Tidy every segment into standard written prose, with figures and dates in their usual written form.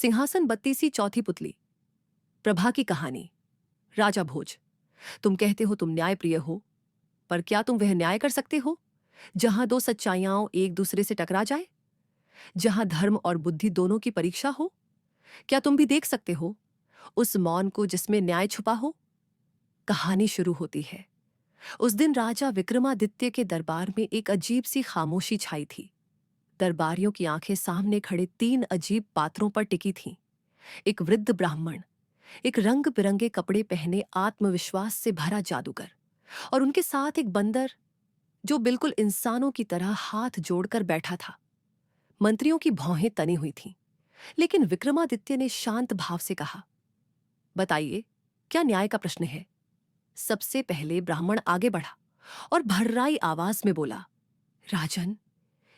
सिंहासन बत्तीसी चौथी पुतली। प्रभा की कहानी। राजा भोज। तुम कहते हो तुम न्यायप्रिय हो, पर क्या तुम वह न्याय कर सकते हो जहां दो सच्चाइयां एक दूसरे से टकरा जाए, जहां धर्म और बुद्धि दोनों की परीक्षा हो? क्या तुम भी देख सकते हो उस मौन को जिसमें न्याय छुपा हो? कहानी शुरू होती है। उस दिन राजा विक्रमादित्य के दरबार में एक अजीब सी खामोशी छाई थी। दरबारियों की आंखें सामने खड़े तीन अजीब पात्रों पर टिकी थीं। एक वृद्ध ब्राह्मण, एक रंग बिरंगे कपड़े पहने आत्मविश्वास से भरा जादूगर, और उनके साथ एक बंदर जो बिल्कुल इंसानों की तरह हाथ जोड़कर बैठा था। मंत्रियों की भौहें तनी हुई थीं, लेकिन विक्रमादित्य ने शांत भाव से कहा, बताइए, क्या न्याय का प्रश्न है? सबसे पहले ब्राह्मण आगे बढ़ा और भर्राई आवाज में बोला, राजन,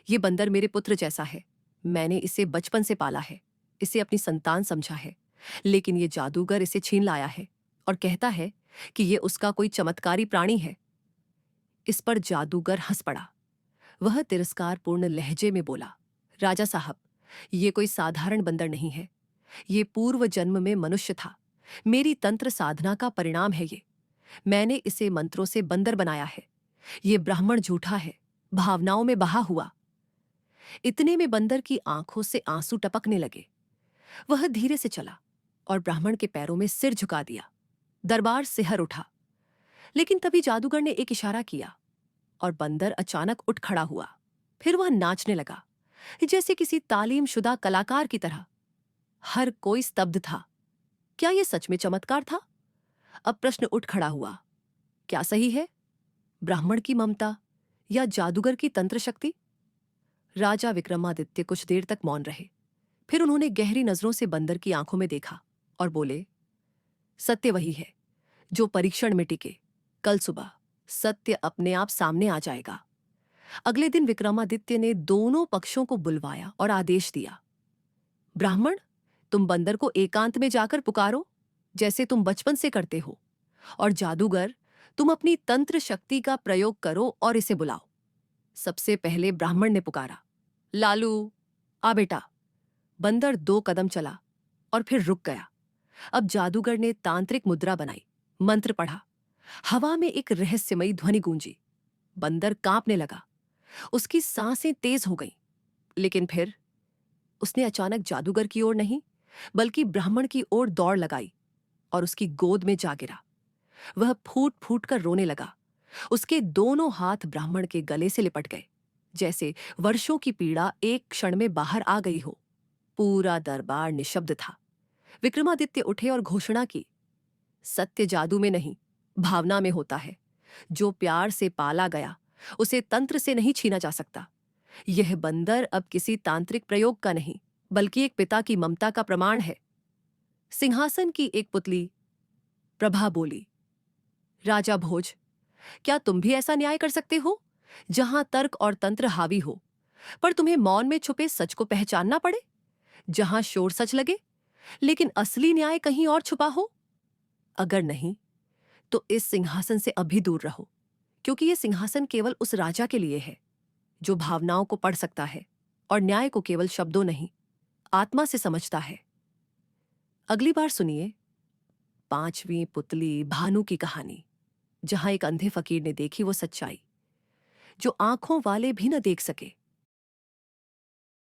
ये बंदर मेरे पुत्र जैसा है। मैंने इसे बचपन से पाला है, इसे अपनी संतान समझा है, लेकिन ये जादूगर इसे छीन लाया है और कहता है कि ये उसका कोई चमत्कारी प्राणी है। इस पर जादूगर हंस पड़ा। वह तिरस्कारपूर्ण लहजे में बोला, राजा साहब, ये कोई साधारण बंदर नहीं है। ये पूर्व जन्म में मनुष्य था। मेरी तंत्र साधना का परिणाम है ये। मैंने इसे मंत्रों से बंदर बनाया है। ये ब्राह्मण झूठा है, भावनाओं में बहा हुआ। इतने में बंदर की आंखों से आंसू टपकने लगे। वह धीरे से चला और ब्राह्मण के पैरों में सिर झुका दिया। दरबार सिहर उठा, लेकिन तभी जादूगर ने एक इशारा किया और बंदर अचानक उठ खड़ा हुआ। फिर वह नाचने लगा, जैसे किसी तालीमशुदा कलाकार की तरह। हर कोई स्तब्ध था। क्या यह सच में चमत्कार था? अब प्रश्न उठ खड़ा हुआ, क्या सही है, ब्राह्मण की ममता या जादूगर की तंत्र शक्ति? राजा विक्रमादित्य कुछ देर तक मौन रहे। फिर उन्होंने गहरी नजरों से बंदर की आंखों में देखा और बोले, सत्य वही है जो परीक्षण में टिके। कल सुबह सत्य अपने आप सामने आ जाएगा। अगले दिन विक्रमादित्य ने दोनों पक्षों को बुलवाया और आदेश दिया, ब्राह्मण, तुम बंदर को एकांत में जाकर पुकारो, जैसे तुम बचपन से करते हो, और जादूगर, तुम अपनी तंत्र शक्ति का प्रयोग करो और इसे बुलाओ। सबसे पहले ब्राह्मण ने पुकारा, लालू, आ बेटा। बंदर 2 कदम चला और फिर रुक गया। अब जादूगर ने तांत्रिक मुद्रा बनाई, मंत्र पढ़ा। हवा में एक रहस्यमयी ध्वनि गूंजी। बंदर कांपने लगा, उसकी सांसें तेज हो गईं। लेकिन फिर उसने अचानक जादूगर की ओर नहीं, बल्कि ब्राह्मण की ओर दौड़ लगाई और उसकी गोद में जा गिरा। वह फूट फूट कर रोने लगा। उसके दोनों हाथ ब्राह्मण के गले से लिपट गए, जैसे वर्षों की पीड़ा एक क्षण में बाहर आ गई हो। पूरा दरबार निशब्द था। विक्रमादित्य उठे और घोषणा की, सत्य जादू में नहीं, भावना में होता है। जो प्यार से पाला गया, उसे तंत्र से नहीं छीना जा सकता। यह बंदर अब किसी तांत्रिक प्रयोग का नहीं, बल्कि एक पिता की ममता का प्रमाण है। सिंहासन की एक पुतली प्रभा बोली, राजा भोज, क्या तुम भी ऐसा न्याय कर सकते हो जहां तर्क और तंत्र हावी हो, पर तुम्हें मौन में छुपे सच को पहचानना पड़े? जहां शोर सच लगे, लेकिन असली न्याय कहीं और छुपा हो? अगर नहीं, तो इस सिंहासन से अभी दूर रहो, क्योंकि यह सिंहासन केवल उस राजा के लिए है जो भावनाओं को पढ़ सकता है और न्याय को केवल शब्दों नहीं, आत्मा से समझता है। अगली बार सुनिए 5वीं पुतली भानु की कहानी, जहां एक अंधे फकीर ने देखी वो सच्चाई जो आंखों वाले भी न देख सके।